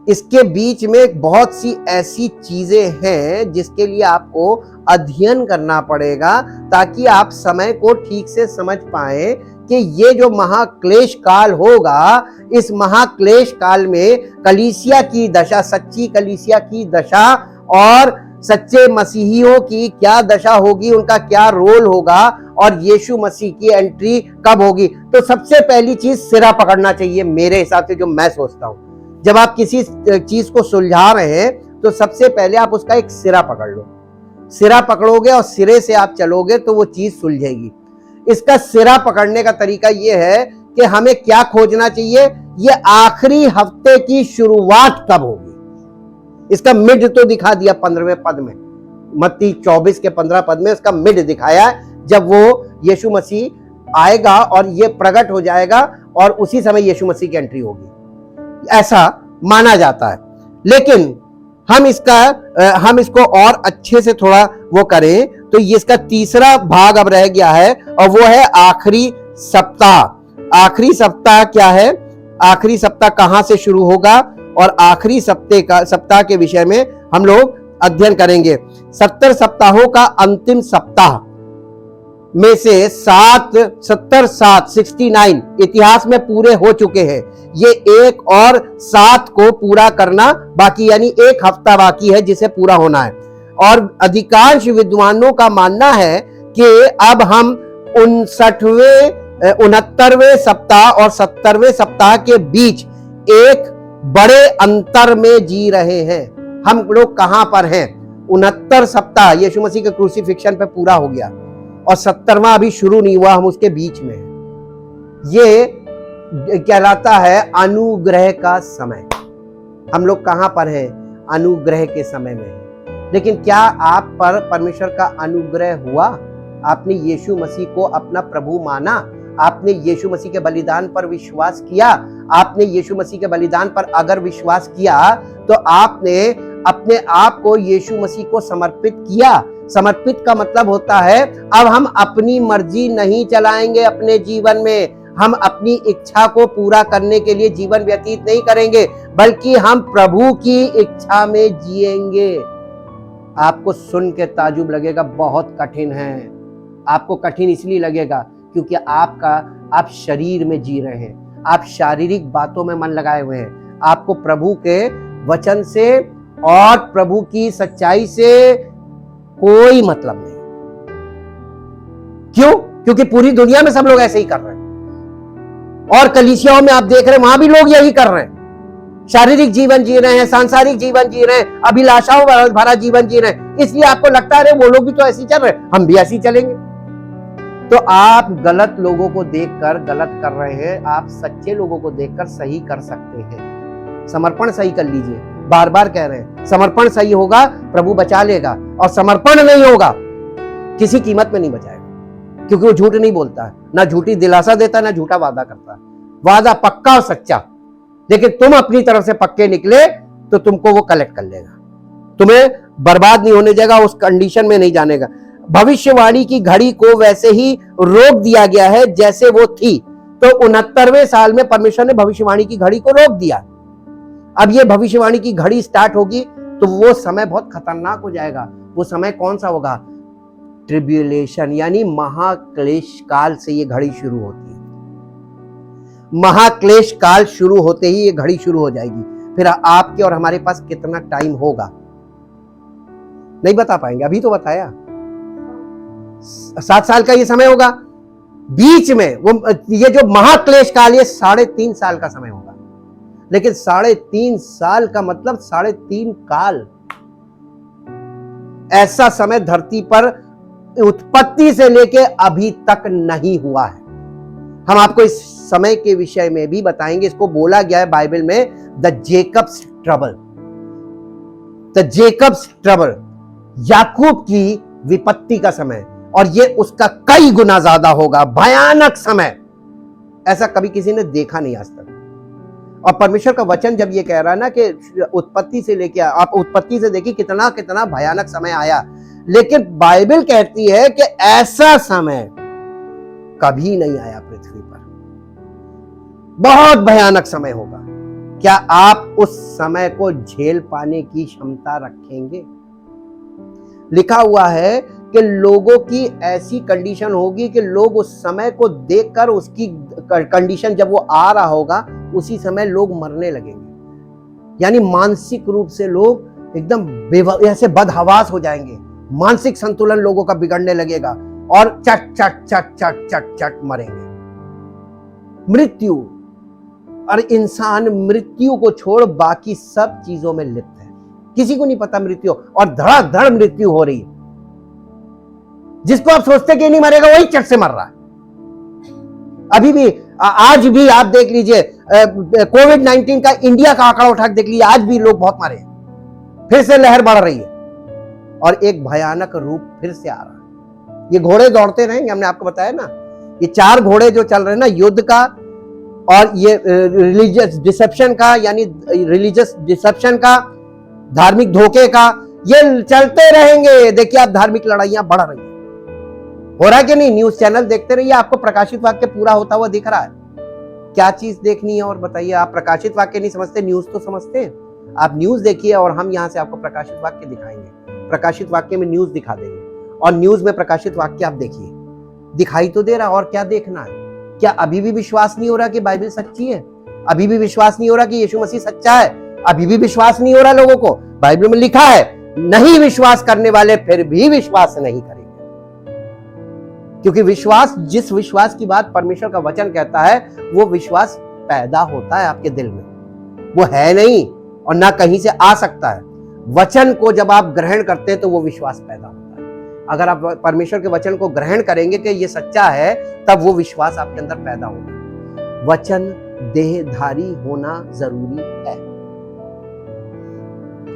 इसके बीच में बहुत सी ऐसी चीजें हैं जिसके लिए आपको अध्ययन करना पड़ेगा ताकि आप समय को ठीक से समझ पाए कि ये जो महाक्लेश काल होगा, इस महाक्लेश काल में कलीसिया की दशा, सच्ची कलीसिया की दशा और सच्चे मसीहियों की क्या दशा होगी, उनका क्या रोल होगा और यीशु मसीह की एंट्री कब होगी। तो सबसे पहली चीज सिरा पकड़ना चाहिए मेरे हिसाब से, जो मैं सोचता हूं। जब आप किसी चीज को सुलझा रहे हैं तो सबसे पहले आप उसका एक सिरा पकड़ लो। सिरा पकड़ोगे और सिरे से आप चलोगे तो वो चीज सुलझेगी। इसका सिरा पकड़ने का तरीका ये है कि हमें क्या खोजना चाहिए, ये आखिरी हफ्ते की शुरुआत कब होगी। इसका मिड तो दिखा दिया 15वें पद में, मत्ती 24 के 15 पद में इसका मिड दिखाया है, जब वो यीशु मसीह आएगा और ये प्रकट हो जाएगा और उसी समय यीशु मसीह की एंट्री होगी, ऐसा माना जाता है। लेकिन हम इसको और अच्छे से थोड़ा वो करें तो ये इसका तीसरा भाग अब रह गया है और वो है आखिरी सप्ताह। आखिरी सप्ताह क्या है, आखिरी सप्ताह कहां से शुरू होगा और आखिरी सप्ताह के विषय में हम लोग अध्ययन करेंगे। 70 सप्ताहों का अंतिम सप्ताह में से 69 इतिहास में पूरे हो चुके हैं। ये 1 और 7 को पूरा करना बाकी, यानी 1 हफ्ता बाकी है जिसे पूरा होना है। और अधिकांश विद्वानों का मानना है कि अब हम 69वें सप्ताह और 70वें सप्ताह के बीच एक बड़े अंतर में जी रहे हैं। हम लोग कहां पर हैं? 69 सप्ताह यीशु मसीह के क्रूसिफिक्शन पे पूरा हो गया और 70वां अभी शुरू नहीं हुआ, हम उसके बीच में हैं। ये कहलाता है अनुग्रह का समय। हम लोग कहां पर हैं? अनुग्रह के समय में हैं। लेकिन क्या आप पर परमेश्वर का अनुग्रह हुआ? आपने यीशु मसीह को अपना प्रभु माना? आपने यीशु मसीह के बलिदान पर विश्वास किया? आपने यीशु मसीह के बलिदान पर अगर विश्वास किया तो आपने अपने आप को यीशु मसीह को समर्पित किया। समर्पित का मतलब होता है अब हम अपनी मर्जी नहीं चलाएंगे अपने जीवन में, हम अपनी इच्छा को पूरा करने के लिए जीवन व्यतीत नहीं करेंगे, बल्कि हम प्रभु की इच्छा में जिएंगे। आपको सुन के ताजुब लगेगा, बहुत कठिन है। आपको कठिन इसलिए लगेगा क्योंकि आप शरीर में जी रहे हैं, आप शारीरिक बातों में मन लगाए हुए हैं। आपको प्रभु के वचन से और प्रभु की सच्चाई से कोई मतलब नहीं। क्यों? क्योंकि पूरी दुनिया में सब लोग ऐसे ही कर रहे हैं और कलीसियाओं में आप देख रहे हैं वहां भी लोग यही कर रहे हैं। शारीरिक जीवन जी रहे हैं, सांसारिक जीवन जी रहे हैं, अभिलाषाओं भरा जीवन जी रहे हैं। इसलिए आपको लगता है वो लोग भी तो ऐसे ही चल रहे हैं, हम भी ऐसे ही चलेंगे। तो आप गलत लोगों को देखकर गलत कर रहे हैं, आप सच्चे लोगों को देखकर सही कर सकते हैं। समर्पण सही कर लीजिए। बार बार कह रहे हैं समर्पण सही होगा प्रभु बचा लेगा, और समर्पण नहीं होगा किसी कीमत में नहीं बचाएगा, क्योंकि वो झूठ नहीं बोलता है, ना झूठी दिलासा देता है, ना झूठा वादा करता है। वादा पक्का और सच्चा, लेकिन तुम अपनी तरफ से पक्के निकले तो तुमको वो कलेक्ट कर लेगा, तुम्हें बर्बाद नहीं होने देगा, उस कंडीशन में नहीं जानेगा। भविष्यवाणी की घड़ी को वैसे ही रोक दिया गया है जैसे वो थी। तो 69वें साल में परमेश्वर ने भविष्यवाणी की घड़ी को रोक दिया। अब ये भविष्यवाणी की घड़ी स्टार्ट होगी तो वो समय बहुत खतरनाक हो जाएगा। वो समय कौन सा होगा? ट्रिब्यूलेशन, यानी महाक्लेश काल से ये घड़ी शुरू होती है। महाक्लेश काल शुरू होते ही ये घड़ी शुरू हो जाएगी। फिर आपके और हमारे पास कितना टाइम होगा नहीं बता पाएंगे। अभी तो बताया 7 साल का ये समय होगा। बीच में वो ये जो महाक्लेश काल, ये 3.5 साल का समय होगा। लेकिन 3.5 साल का मतलब 3.5 काल। ऐसा समय धरती पर उत्पत्ति से लेके अभी तक नहीं हुआ है। हम आपको इस समय के विषय में भी बताएंगे। इसको बोला गया है बाइबल में the Jacob's trouble, the Jacob's trouble, याकूब की विपत्ति का समय, और ये उसका कई गुना ज्यादा होगा, भयानक समय, ऐसा कभी किसी ने देखा नहीं आज तक। और परमेश्वर का वचन जब ये कह रहा है ना कि उत्पत्ति से लेके, आप उत्पत्ति से देखिए कितना कितना भयानक समय आया, लेकिन बाइबल कहती है कि ऐसा समय कभी नहीं आया पृथ्वी पर, बहुत भयानक समय होगा। क्या आप उस समय को झेल पाने की क्षमता रखेंगे? लिखा हुआ है कि लोगों की ऐसी कंडीशन होगी कि लोग उस समय को देखकर, उसकी कंडीशन जब वो आ रहा होगा उसी समय लोग मरने लगेंगे। यानी मानसिक रूप से लोग एकदम ऐसे बदहवास हो जाएंगे, मानसिक संतुलन लोगों का बिगड़ने लगेगा और चट चट चट चट चट चट मरेंगे। मृत्यु, और इंसान मृत्यु को छोड़ बाकी सब चीजों में लिप्त है, किसी को नहीं पता मृत्यु, और धड़ाधड़ मृत्यु हो रही है। जिसको आप सोचते कि नहीं मरेगा वही चट से मर रहा है। अभी भी, आज भी आप देख लीजिए, कोविड-19 का इंडिया का आंकड़ा उठा के देख लीजिए, आज भी लोग बहुत मरे, फिर से लहर बढ़ रही है और एक भयानक रूप फिर से आ रहा है। ये घोड़े दौड़ते रहेंगे, हमने आपको बताया ना, ये 4 घोड़े जो चल रहे हैं ना, युद्ध का और ये रिलीजियस डिसेप्शन का, यानी रिलीजियस डिसेप्शन का, धार्मिक धोखे का, ये चलते रहेंगे। देखिए आप, धार्मिक लड़ाइयां बढ़ रही है, हो रहा है कि नहीं? न्यूज चैनल देखते रहिए, आपको प्रकाशित वाक्य पूरा होता हुआ दिख रहा है। क्या चीज देखनी है और बताइए। आप प्रकाशित वाक्य नहीं समझते, न्यूज तो समझते हैं। आप न्यूज देखिए और हम यहां से आपको प्रकाशित वाक्य दिखाएंगे। प्रकाशित वाक्य में न्यूज दिखा देंगे और न्यूज में प्रकाशित वाक्य आप देखिए, दिखाई तो दे रहा, और क्या देखना है? क्या अभी भी विश्वास नहीं हो रहा कि बाइबल सच्ची है? अभी भी विश्वास नहीं हो रहा कि यीशु मसीह सच्चा है? अभी भी विश्वास नहीं हो रहा लोगों को? बाइबल में लिखा है, नहीं विश्वास करने वाले फिर भी विश्वास नहीं करेंगे, क्योंकि विश्वास, जिस विश्वास की बात परमेश्वर का वचन कहता है, वो विश्वास पैदा होता है आपके दिल में, वो है नहीं और ना कहीं से आ सकता है। वचन को जब आप ग्रहण करते हैं तो वो विश्वास पैदा होता है। अगर आप परमेश्वर के वचन को ग्रहण करेंगे कि ये सच्चा है, तब वो विश्वास आपके अंदर पैदा होगा। वचन देहधारी होना जरूरी है।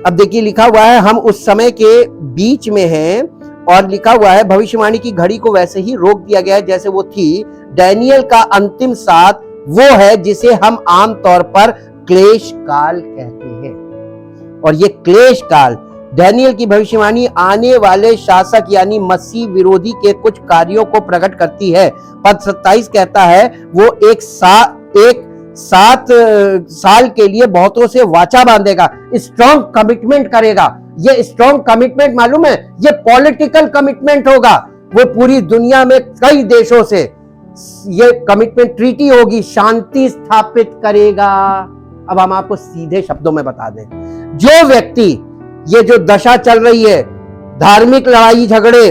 अब देखिए लिखा हुआ है, हम उस समय के बीच में हैं, और लिखा हुआ है भविष्यवाणी की घड़ी को वैसे ही रोक दिया गया है जैसे वो थी। डैनियल का अंतिम साथ वो है जिसे हम आमतौर पर क्लेश काल कहते हैं, और ये क्लेश काल, डैनियल की भविष्यवाणी आने वाले शासक यानी मसीह विरोधी के कुछ कार्यों को प्रकट करती है। पद 27 कहता है, वो एक 7 साल के लिए बहुतों से वाचा बांधेगा, स्ट्रॉन्ग कमिटमेंट करेगा। ये स्ट्रॉन्ग कमिटमेंट मालूम है, ये पॉलिटिकल कमिटमेंट होगा। वो पूरी दुनिया में कई देशों से ये कमिटमेंट, ट्रीटी होगी, शांति स्थापित करेगा। अब हम आपको सीधे शब्दों में बता दें, जो व्यक्ति, ये जो दशा चल रही है, धार्मिक लड़ाई झगड़े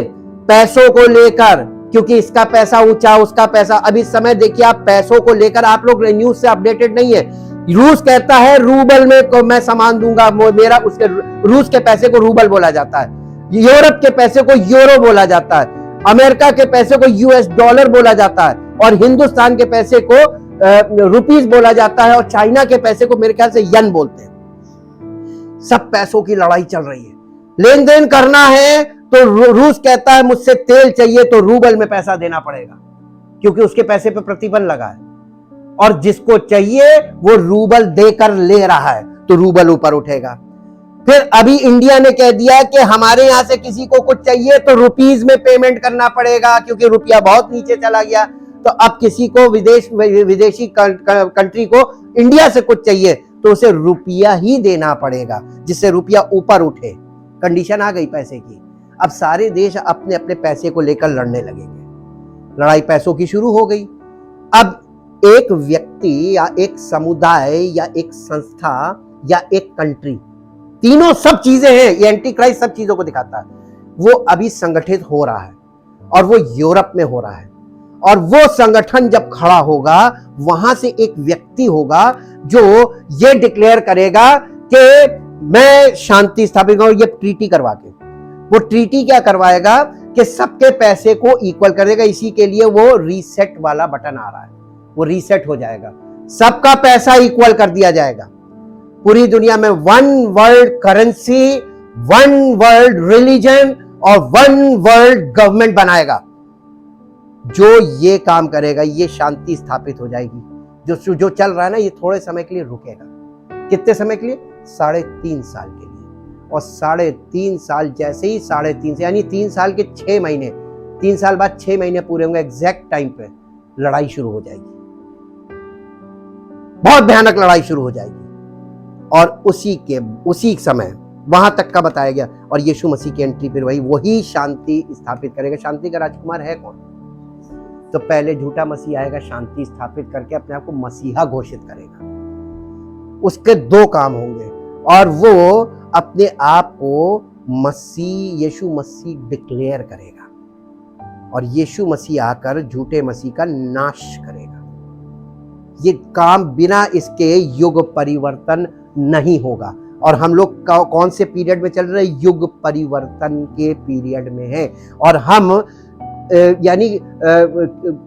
पैसों को लेकर, क्योंकि इसका पैसा ऊंचा, उसका पैसा, अभी समय देखिए आप, पैसों को लेकर आप लोग न्यूज से अपडेटेड नहीं है। रूस कहता है रूबल में मैं सामान दूंगा, मेरा, उसके रूस के पैसे को रूबल बोला जाता है, यूरोप के पैसे को यूरो बोला जाता है, अमेरिका के पैसे को यूएस डॉलर बोला जाता है, और हिंदुस्तान के पैसे को रुपीस बोला जाता है, और चाइना के पैसे को मेरे ख्याल से यन बोलते हैं। सब पैसों की लड़ाई चल रही है। लेन देन करना है तो रूस कहता है मुझसे तेल चाहिए तो रूबल में पैसा देना पड़ेगा, क्योंकि उसके पैसे पे प्रतिबंध लगा है, और जिसको चाहिए वो रूबल देकर ले रहा है तो रूबल ऊपर उठेगा। फिर अभी इंडिया ने कह दिया कि हमारे यहां से किसी को कुछ चाहिए तो रुपीस में पेमेंट करना पड़ेगा, क्योंकि रुपया बहुत नीचे चला गया। तो अब किसी को विदेशी कंट्री को इंडिया से कुछ चाहिए तो उसे रुपया ही देना पड़ेगा, जिससे रुपया ऊपर उठे। कंडीशन आ गई पैसे की। अब सारे देश अपने अपने पैसे को लेकर लड़ने लगेंगे, लड़ाई पैसों की शुरू हो गई। अब एक व्यक्ति या एक समुदाय या एक संस्था या एक कंट्री, तीनों सब चीजें हैं, ये एंटी क्राइस्ट सब चीजों को दिखाता है, वो अभी संगठित हो रहा है, और वो यूरोप में हो रहा है। और वो संगठन जब खड़ा होगा, वहां से एक व्यक्ति होगा जो ये डिक्लेयर करेगा कि मैं शांति स्थापित करूं, ये ट्रीटी करवा के। वो ट्रीटी क्या करवाएगा कि सबके पैसे को इक्वल कर देगा। इसी के लिए वो रीसेट वाला बटन आ रहा है। वो रीसेट हो जाएगा, सबका पैसा इक्वल कर दिया जाएगा, पूरी दुनिया में one world currency, one world religion और वन वर्ल्ड गवर्नमेंट बनाएगा। जो ये काम करेगा, ये शांति स्थापित हो जाएगी। जो चल रहा है ना, ये थोड़े समय के लिए रुकेगा। कितने समय के लिए? 3.5 साल के लिए। और 3.5 साल जैसे ही 3.5 से यानी 3 साल के 6 महीने, 3 साल बाद 6 महीने पूरे होंगे, एग्जैक्ट टाइम पे लड़ाई शुरू हो जाएगी, बहुत भयानक लड़ाई शुरू हो जाएगी। और उसी समय वहां तक का बताया गया। और यीशु मसीह की एंट्री पर वही शांति स्थापित करेगा। शांति का राजकुमार है कौन? तो पहले झूठा मसीह आएगा, शांति स्थापित करके अपने आप को मसीहा घोषित करेगा। उसके 2 काम होंगे, और वो अपने आप को यीशु मसीह डिक्लेयर करेगा, और यीशु मसीह आकर झूठे मसीह का नाश करेगा। ये काम बिना इसके युग परिवर्तन नहीं होगा। और हम लोग कौन से पीरियड में चल रहे हैं? युग परिवर्तन के पीरियड में है। और हम यानी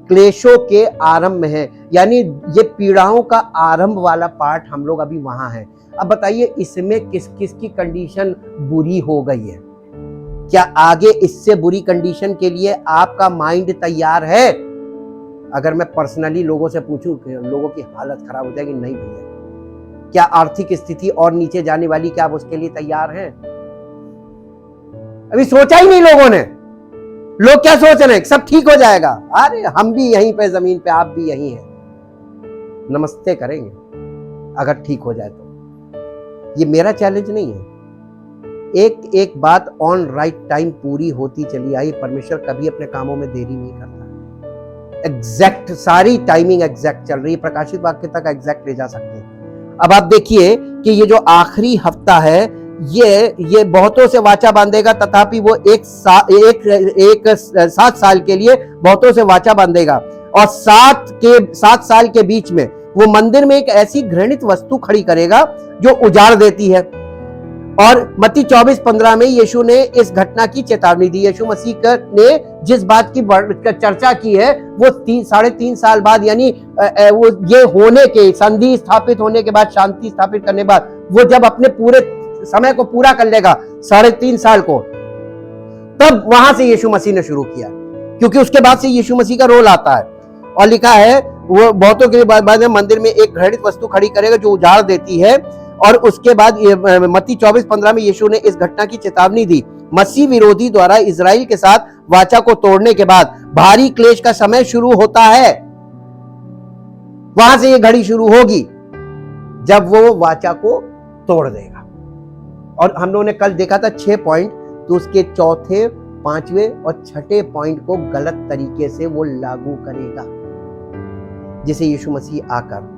क्लेशों के आरंभ में है, यानी ये पीड़ाओं का आरंभ वाला पार्ट हम लोग अभी वहां है। अब बताइए, इसमें किस किस की कंडीशन बुरी हो गई है? क्या आगे इससे बुरी कंडीशन के लिए आपका माइंड तैयार है? अगर मैं पर्सनली लोगों से पूछूं, लोगों की हालत खराब हो जाएगी। नहीं भैया, क्या आर्थिक स्थिति और नीचे जाने वाली, क्या आप उसके लिए तैयार हैं? अभी सोचा ही नहीं लोगों ने। लोग क्या सोच रहे हैं? सब ठीक हो जाएगा। अरे हम भी यहीं पे जमीन पे, आप भी यहीं हैं, नमस्ते करेंगे अगर ठीक हो जाए तो। ये मेरा चैलेंज नहीं है। एक बात ऑन राइट टाइम पूरी होती चली आई। परमेश्वर कभी अपने कामों में देरी नहीं करता। एग्जैक्ट सारी टाइमिंग एग्जैक्ट चल रही है। प्रकाशित वाक्य तक एग्जैक्ट ले जा सकते हैं। अब आप देखिए कि ये जो आखिरी हफ्ता है, ये बहुतों से वाचा बांधेगा, तथापि वो 7 साल के लिए बहुतों से वाचा बांधेगा। और 7 साल के बीच में वो मंदिर में एक ऐसी घृणित वस्तु खड़ी करेगा जो उजाड़ देती है। और मत्ती 24:15 में यीशु ने इस घटना की चेतावनी दी। यीशु मसीह ने जिस बात की चर्चा की है, वो 3.5 साल बाद, यानी वो ये होने के, संधि स्थापित होने के बाद, शांति स्थापित करने के बाद, वो जब अपने पूरे समय को पूरा कर लेगा, 3.5 साल को, तब वहां से यीशु मसीह ने शुरू किया। क्योंकि उसके बाद से यीशु मसीह का रोल आता है। और लिखा है, वो बहुतों के बाद में मंदिर में एक घृणित वस्तु खड़ी करेगा जो उजाड़ देती है। और उसके बाद मत्ती 24:15 में यीशु ने इस घटना की चेतावनी दी। मसीह विरोधी द्वारा इजराइल के साथ वाचा को तोड़ने के बाद भारी क्लेश का समय शुरू होता है। वहां से ये घड़ी शुरू होगी जब वो वाचा को तोड़ देगा। और हम लोगों ने कल देखा था 6 पॉइंट, तो उसके 4थे, 5वें और 6ठे पॉइंट को गलत तरीके से वो लागू करेगा, जिसे यीशु मसीह आकर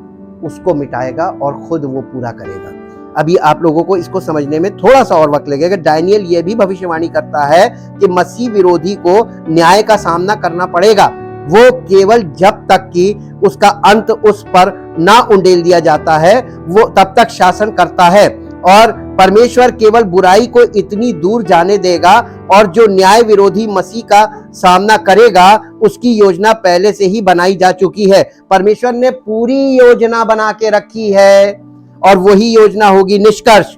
उसको मिटाएगा और खुद वो पूरा करेगा। अभी आप लोगों को इसको समझने में थोड़ा सा और वक्त लगेगा। दानियेल ये भी भविष्यवाणी करता है कि मसीह विरोधी को न्याय का सामना करना पड़ेगा। वो केवल जब तक कि उसका अंत उस पर ना उंडेल दिया जाता है, वो तब तक शासन करता है। और परमेश्वर केवल बुराई को इतनी दूर जाने देगा, और जो न्याय विरोधी मसीह का सामना करेगा, उसकी योजना पहले से ही बनाई जा चुकी है। परमेश्वर ने पूरी योजना बना के रखी है, और वही योजना होगी। निष्कर्ष,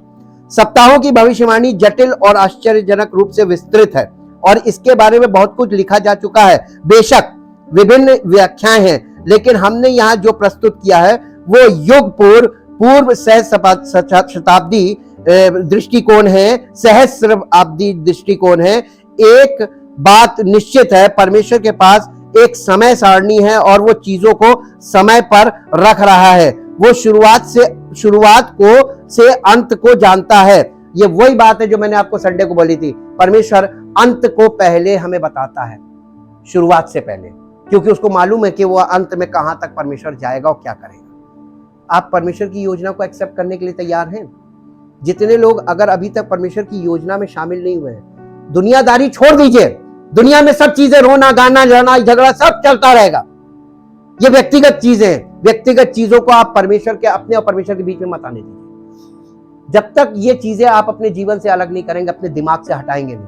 सप्ताहों की भविष्यवाणी जटिल और आश्चर्यजनक रूप से विस्तृत है, और इसके बारे में बहुत कुछ लिखा जा चुका है। बेशक विभिन्न व्याख्याएं हैं, लेकिन हमने यहाँ जो प्रस्तुत किया है वो युग पूर्व शताब्दी दृष्टिकोण है, सहस्राब्दी दृष्टिकोण है। एक बात निश्चित है, परमेश्वर के पास एक समय सारणी है, और वो चीजों को समय पर रख रहा है। वो शुरुआत से अंत को जानता है। ये वही बात है जो मैंने आपको संडे को बोली थी। परमेश्वर अंत को पहले हमें बताता है, शुरुआत से पहले, क्योंकि उसको मालूम है कि वो अंत में कहां तक परमेश्वर जाएगा और क्या करेगा। आप परमेश्वर की योजना को एक्सेप्ट करने के लिए तैयार हैं? जितने लोग अगर अभी तक परमेश्वर की योजना में शामिल नहीं हुए हैं, दुनियादारी छोड़ दीजिए। दुनिया में सब चीजें, रोना गाना लड़ाई झगड़ा सब चलता रहेगा। ये व्यक्तिगत चीजें हैं। व्यक्तिगत चीजों को आप परमेश्वर के, अपने और परमेश्वर के बीच में मत आने दीजिए। जब तक ये चीजें आप अपने जीवन से अलग नहीं करेंगे, अपने दिमाग से हटाएंगे नहीं,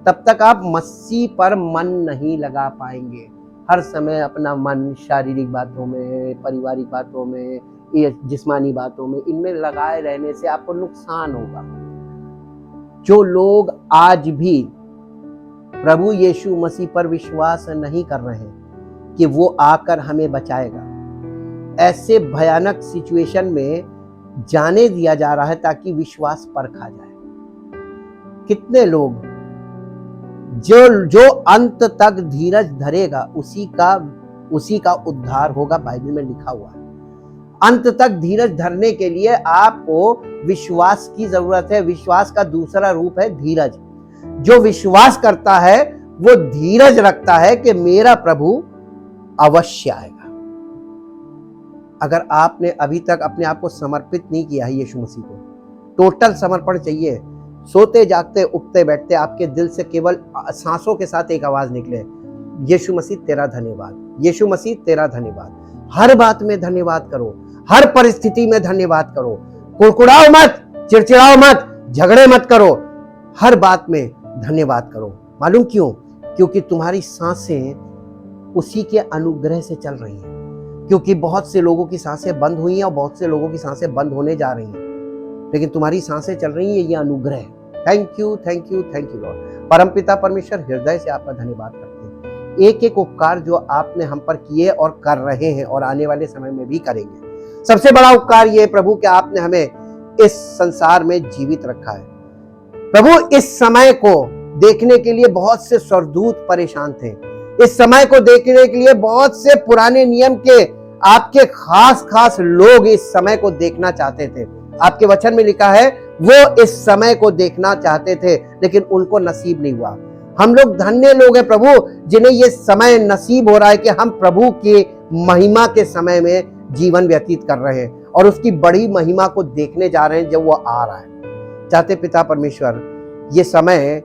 तब तक आप मसीह पर मन नहीं लगा पाएंगे। हर समय अपना मन शारीरिक बातों में, पारिवारिक बातों में, ये जिस्मानी बातों में, इनमें लगाए रहने से आपको नुकसान होगा। जो लोग आज भी प्रभु यीशु मसीह पर विश्वास नहीं कर रहे हैं कि वो आकर हमें बचाएगा, ऐसे भयानक सिचुएशन में जाने दिया जा रहा है ताकि विश्वास परखा जाए। कितने लोग जो अंत तक धीरज धरेगा उसी का उद्धार होगा, बाइबल में लिखा हुआ है। अंत तक धीरज धरने के लिए आपको विश्वास की जरूरत है। विश्वास का दूसरा रूप है धीरज। जो विश्वास करता है वो धीरज रखता है कि मेरा प्रभु अवश्य आएगा। अगर आपने अभी तक अपने आप को समर्पित नहीं किया है यीशु मसीह को, टोटल समर्पण चाहिए। सोते जागते उठते बैठते आपके दिल से केवल सांसों के साथ एक आवाज निकले, यीशु मसीह तेरा धन्यवाद, यीशु मसीह तेरा धन्यवाद। हर बात में धन्यवाद करो, हर परिस्थिति में धन्यवाद करो। कुड़कुड़ाओ मत, चिड़चिड़ाओ मत, झगड़े मत करो, हर बात में धन्यवाद करो। मालूम क्यों? क्योंकि तुम्हारी सांसें उसी के अनुग्रह से चल रही हैं। क्योंकि बहुत से लोगों की सांसें बंद हुई हैं और बहुत से लोगों की सांसें बंद होने जा रही हैं, लेकिन तुम्हारी सांसें चल रही हैं, ये अनुग्रह है। Thank you, thank you, thank you Lord. परमपिता परमेश्वर, हृदय से आपका धन्यवाद करते हैं। एक एक उपकार जो आपने हम पर किए और कर रहे हैं और आने वाले समय में भी करेंगे। सबसे बड़ा उपकार ये प्रभु कि आपने हमें इस संसार में जीवित रखा है। प्रभु, इस समय को देखने के लिए बहुत से स्वर्गदूत परेशान थे। इस समय को देखने के लिए बहुत से पुराने नियम के आपके खास लोग इस समय को देखना चाहते थे। आपके वचन में लिखा है वो इस समय को देखना चाहते थे, लेकिन उनको नसीब नहीं हुआ। हम लोग धन्य लोग हैं प्रभु, जिन्हें ये समय नसीब हो रहा है कि हम प्रभु के महिमा के समय में जीवन व्यतीत कर रहे हैं और उसकी बड़ी महिमा को देखने जा रहे हैं जब वो आ रहा है। चाहते पिता परमेश्वर, ये समय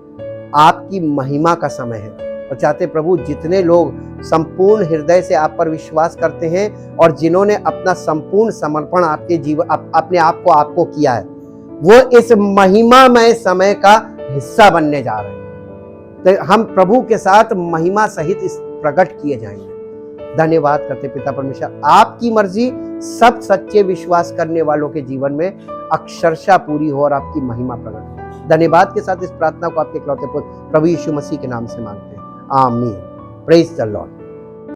आपकी महिमा का समय है और चाहते प्रभु जितने लोग संपूर्ण हृदय से आप पर विश्वास करते हैं और जिन्होंने अपना संपूर्ण समर्पण आपके जीवन अपने आप को आपको किया है, वो इस महिमामय समय का हिस्सा बनने जा रहे हैं। तो हम प्रभु के साथ महिमा सहित इस प्रकट किए जाएंगे। धन्यवाद करते पिता परमेश्वर, आपकी मर्जी सब सच्चे विश्वास करने वालों के जीवन में अक्षरशः पूरी हो और आपकी महिमा प्रकट हो। धन्यवाद के साथ इस प्रार्थना को आपके इकलौते पुत्र प्रभु यीशु मसीह के नाम से मांगते हैं, आमीन। Praise the Lord.